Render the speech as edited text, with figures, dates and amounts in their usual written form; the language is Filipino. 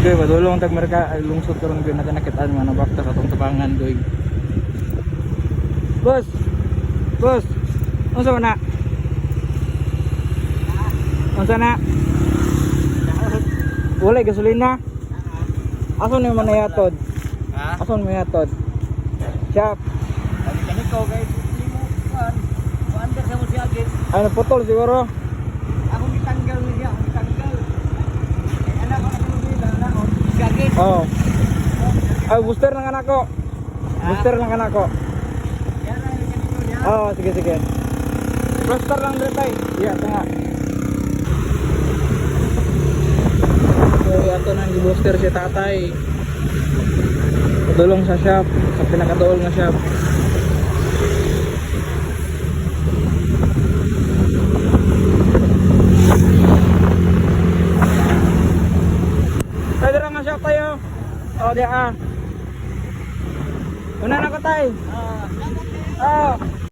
Goy, padulong tag merka lungsod karon goy nakanakitaan man na bakta sa tong tabangan goy. Boss. Boss. Unsa man na? Unsa na? Wala gasolina. Ason man nayatod? Ha? Ason man yatod? Shop. Sabi kaniko guys, limo kan. Under sa mo siya agad. Ano putol siguro? Ako gitanggal niya, ako gitanggal. Ay anak ko na nila na ako. Gagit. Oh. Ay booster ng anak ko. Booster ng anak ko. Yan na yung kaniko niya. Oh, sige sige. Booster lang dito tay. Iya, tanga. So, ato nang booster si tatay. Padulong sa shop, sa pinakadool nga shop. Tay dira nga shop tayo. Oh, di ah. Una na ko tay. Ah, Oh.